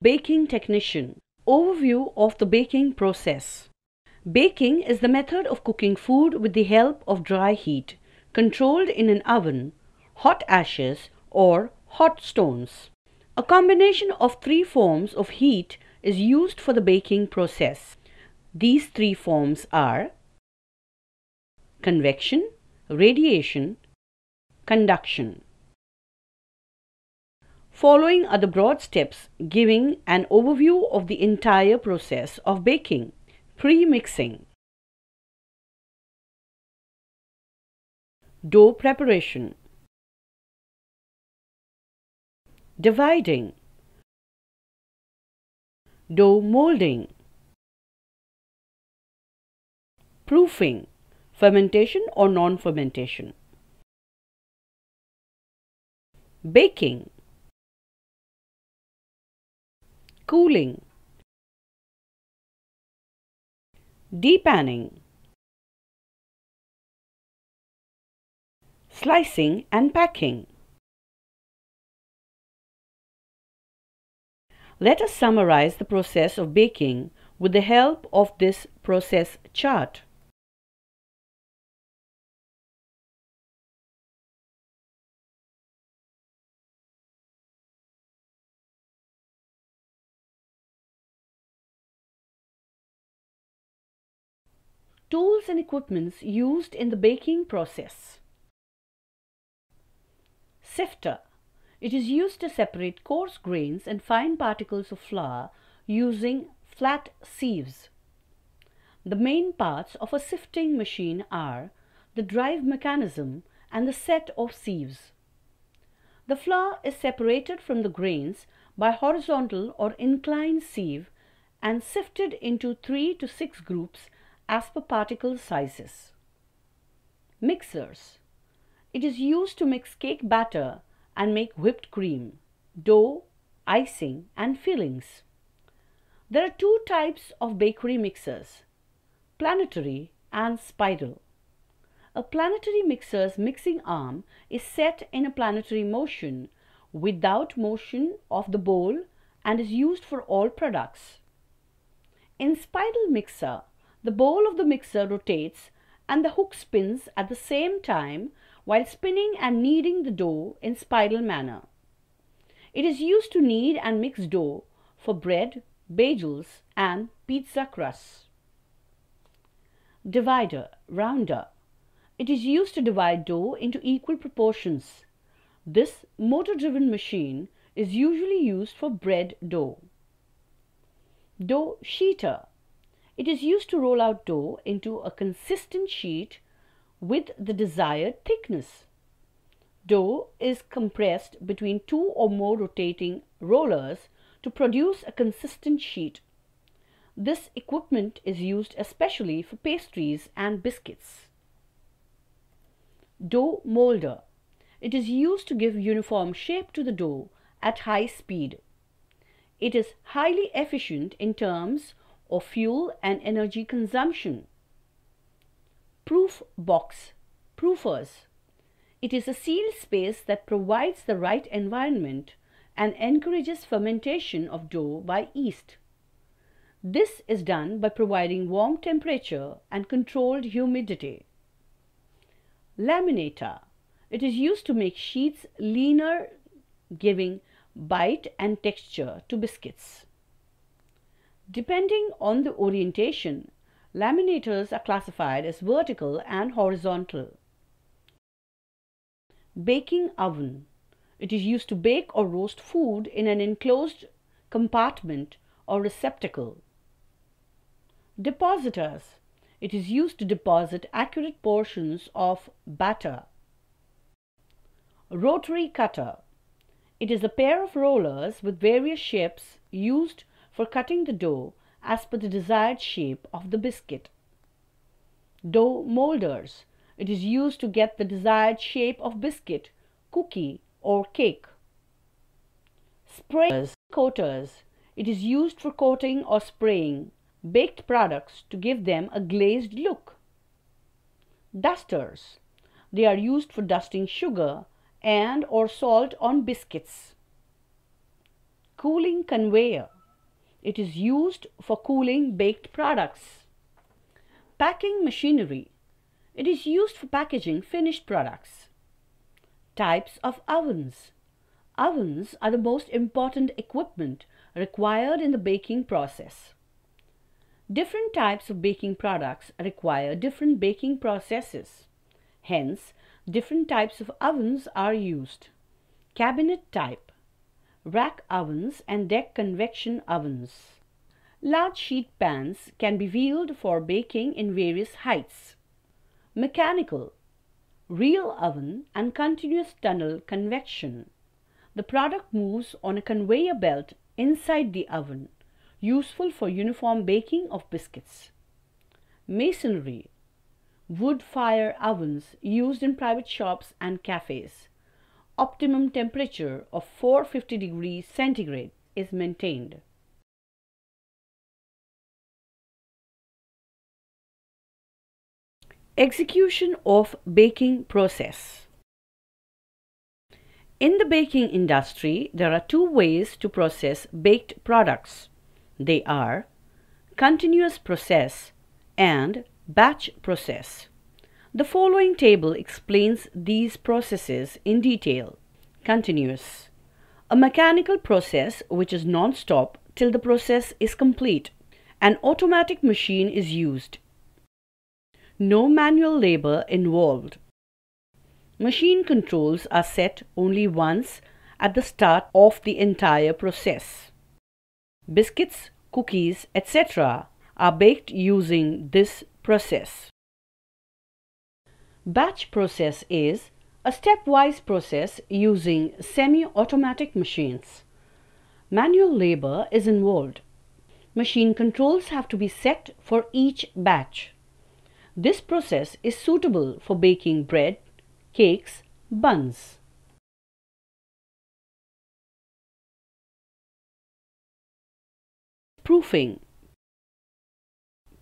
Baking technician. Overview of the baking process. Baking is the method of cooking food with the help of dry heat, controlled in an oven, hot ashes, or hot stones. A combination of three forms of heat is used for the baking process. These three forms are convection, radiation, conduction. Following are the broad steps giving an overview of the entire process of baking. Pre-mixing. Dough preparation. Dividing. Dough molding. Proofing. Fermentation or non-fermentation. Baking. Cooling. Depanning. Slicing and packing. Let us summarize the process of baking with the help of this process chart. Tools and equipments used in the baking process. Sifter. It is used to separate coarse grains and fine particles of flour using flat sieves. The main parts of a sifting machine are the drive mechanism and the set of sieves. The flour is separated from the grains by horizontal or inclined sieve and sifted into 3 to 6 groups as per particle sizes. Mixers. It is used to mix cake batter and make whipped cream, dough, icing, and fillings. There are two types of bakery mixers, planetary and spiral. A planetary mixer's mixing arm is set in a planetary motion without motion of the bowl and is used for all products. In spiral mixer, the bowl of the mixer rotates and the hook spins at the same time while spinning and kneading the dough in spiral manner. It is used to knead and mix dough for bread, bagels, and pizza crusts. Divider, rounder. It is used to divide dough into equal proportions. This motor-driven machine is usually used for bread dough. Dough sheeter. It is used to roll out dough into a consistent sheet with the desired thickness. Dough is compressed between two or more rotating rollers to produce a consistent sheet. This equipment is used especially for pastries and biscuits. Dough molder. It is used to give uniform shape to the dough at high speed. It is highly efficient in terms of fuel and energy consumption. Proof box, proofers. It is a sealed space that provides the right environment and encourages fermentation of dough by yeast. This is done by providing warm temperature and controlled humidity. Laminator. It is used to make sheets leaner, giving bite and texture to biscuits. Depending on the orientation, laminators are classified as vertical and horizontal. Baking oven. It is used to bake or roast food in an enclosed compartment or receptacle. Depositors. It is used to deposit accurate portions of batter. Rotary cutter. It is a pair of rollers with various shapes used for cutting the dough as per the desired shape of the biscuit. Dough molders. It is used to get the desired shape of biscuit, cookie, or cake. Sprayers, coaters. It is used for coating or spraying baked products to give them a glazed look. Dusters. They are used for dusting sugar and or salt on biscuits. Cooling conveyor. It is used for cooling baked products. Packing machinery. It is used for packaging finished products. Types of ovens. Ovens are the most important equipment required in the baking process. Different types of baking products require different baking processes. Hence, different types of ovens are used. Cabinet type, rack ovens and deck convection ovens. Large sheet pans can be wheeled for baking in various heights. Mechanical, reel oven and continuous tunnel convection. The product moves on a conveyor belt inside the oven, useful for uniform baking of biscuits. Masonry, wood fire ovens used in private shops and cafes. Optimum temperature of 450 degrees centigrade is maintained. Execution of baking process. In the baking industry, there are two ways to process baked products. They are continuous process and batch process. The following table explains these processes in detail. Continuous, a mechanical process which is non-stop till the process is complete. An automatic machine is used. No manual labor involved. Machine controls are set only once at the start of the entire process. Biscuits, cookies, etc. are baked using this process. Batch process is a stepwise process using semi-automatic machines. Manual labor is involved. Machine controls have to be set for each batch. This process is suitable for baking bread, cakes, buns. Proofing.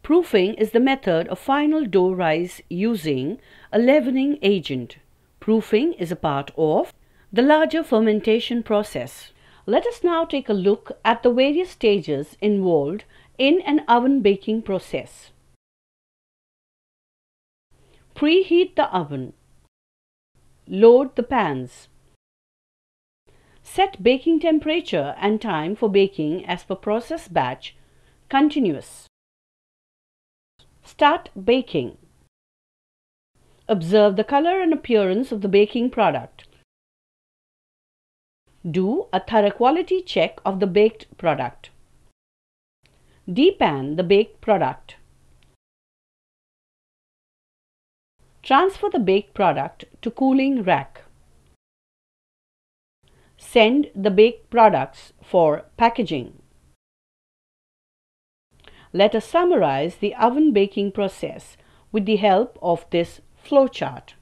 Proofing is the method of final dough rise using a leavening agent. Proofing is a part of the larger fermentation process. Let us now take a look at the various stages involved in an oven baking process. Preheat the oven. Load the pans. Set baking temperature and time for baking as per process batch. Continuous. Start baking. Observe the color and appearance of the baking product. Do a thorough quality check of the baked product. Depan the baked product. Transfer the baked product to cooling rack. Send the baked products for packaging. Let us summarize the oven baking process with the help of this flowchart.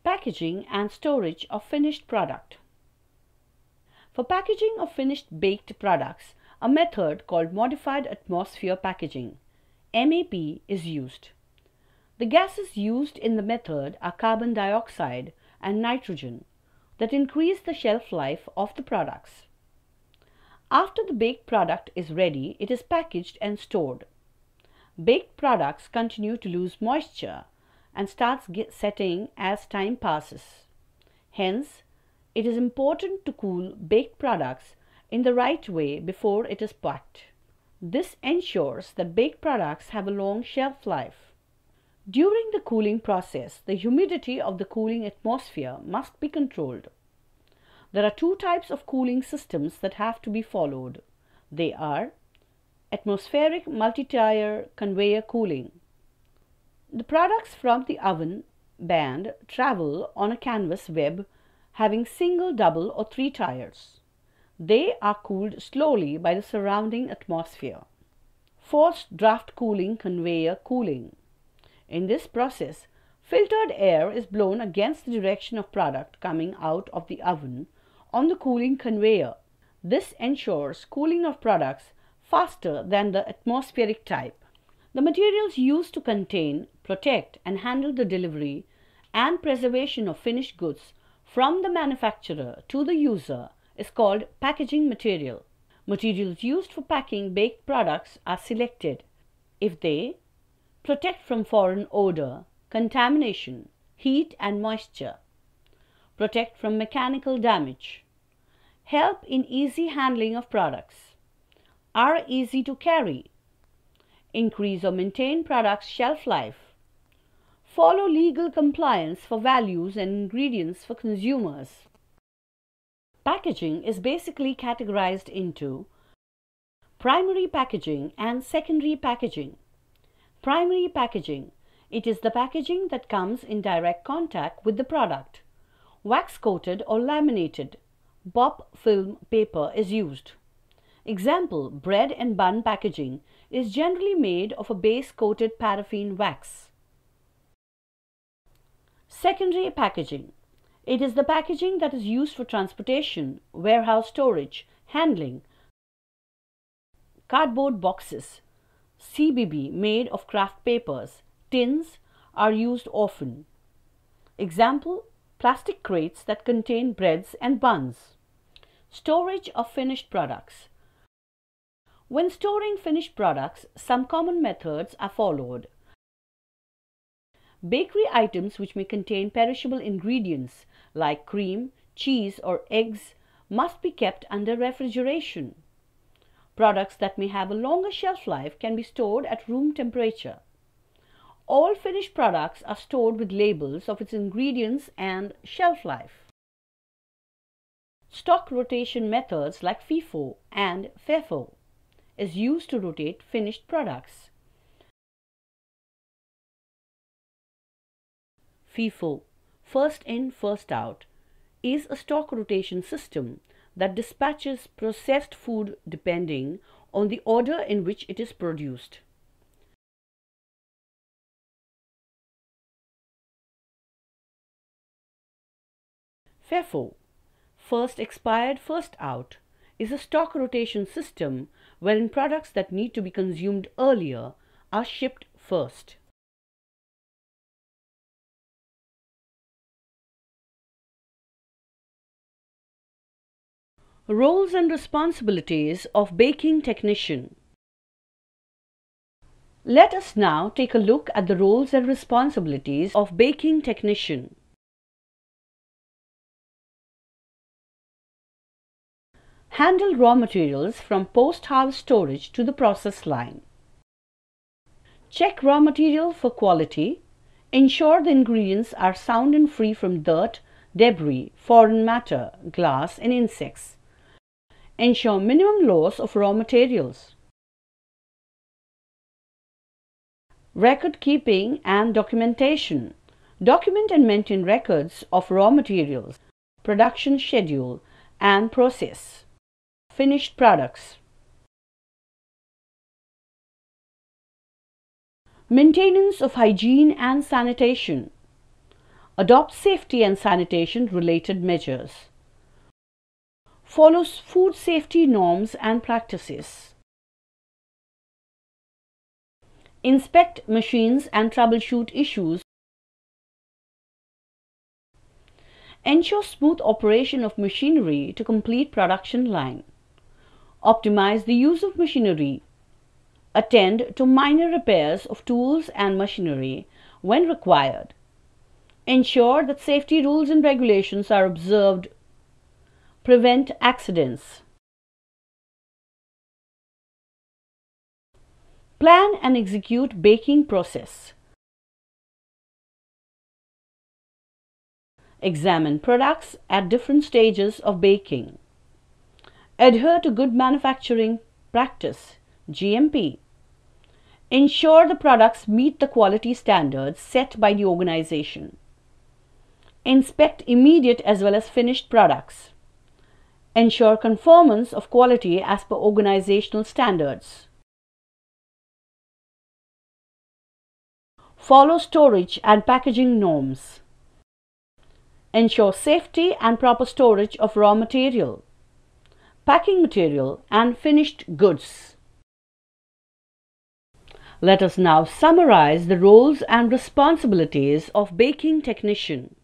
Packaging and storage of finished product. For packaging of finished baked products, a method called modified atmosphere packaging (MAP) is used. The gases used in the method are carbon dioxide and nitrogen that increase the shelf life of the products. After the baked product is ready, it is packaged and stored. Baked products continue to lose moisture and starts setting as time passes. Hence, it is important to cool baked products in the right way before it is packed. This ensures that baked products have a long shelf life. During the cooling process, the humidity of the cooling atmosphere must be controlled. There are two types of cooling systems that have to be followed. They are atmospheric multi-tier conveyor cooling. The products from the oven band travel on a canvas web having single, double or three tiers. They are cooled slowly by the surrounding atmosphere. Forced draft cooling conveyor cooling. In this process, filtered air is blown against the direction of product coming out of the oven on the cooling conveyor. This ensures cooling of products faster than the atmospheric type. The materials used to contain, protect, and handle the delivery and preservation of finished goods from the manufacturer to the user is called packaging material. Materials used for packing baked products are selected if they protect from foreign odor, contamination, heat and moisture, protect from mechanical damage, help in easy handling of products, are easy to carry, increase or maintain products' shelf life, follow legal compliance for values and ingredients for consumers. Packaging is basically categorized into primary packaging and secondary packaging. Primary packaging. It is the packaging that comes in direct contact with the product. Wax-coated or laminated Bob film paper is used. Example, bread and bun packaging is generally made of a base-coated paraffin wax. Secondary packaging. It is the packaging that is used for transportation, warehouse storage, handling. Cardboard boxes, CBB made of craft papers, tins are used often. Example, plastic crates that contain breads and buns. Storage of finished products. When storing finished products, some common methods are followed. Bakery items which may contain perishable ingredients like cream, cheese or eggs must be kept under refrigeration. Products that may have a longer shelf life can be stored at room temperature. All finished products are stored with labels of its ingredients and shelf life. Stock rotation methods like FIFO and FEFO is used to rotate finished products. FIFO, first in, first out, is a stock rotation system that dispatches processed food depending on the order in which it is produced. FEFO, first expired, first out, is a stock rotation system wherein products that need to be consumed earlier are shipped first. Roles and responsibilities of baking technician. Let us now take a look at the roles and responsibilities of baking technician. Handle raw materials from post-harvest storage to the process line. Check raw material for quality. Ensure the ingredients are sound and free from dirt, debris, foreign matter, glass and insects. Ensure minimum loss of raw materials. Record keeping and documentation. Document and maintain records of raw materials, production schedule and process. Finished products. Maintenance of hygiene and sanitation. Adopt safety and sanitation related measures. Follows food safety norms and practices. Inspect machines and troubleshoot issues. Ensure smooth operation of machinery to complete production line. Optimize the use of machinery. Attend to minor repairs of tools and machinery when required. Ensure that safety rules and regulations are observed. Prevent accidents. Plan and execute baking process. Examine products at different stages of baking. Adhere to good manufacturing practice, GMP. Ensure the products meet the quality standards set by the organization. Inspect immediate as well as finished products. Ensure conformance of quality as per organizational standards. Follow storage and packaging norms. Ensure safety and proper storage of raw material, packing material and finished goods. Let us now summarize the roles and responsibilities of baking technician.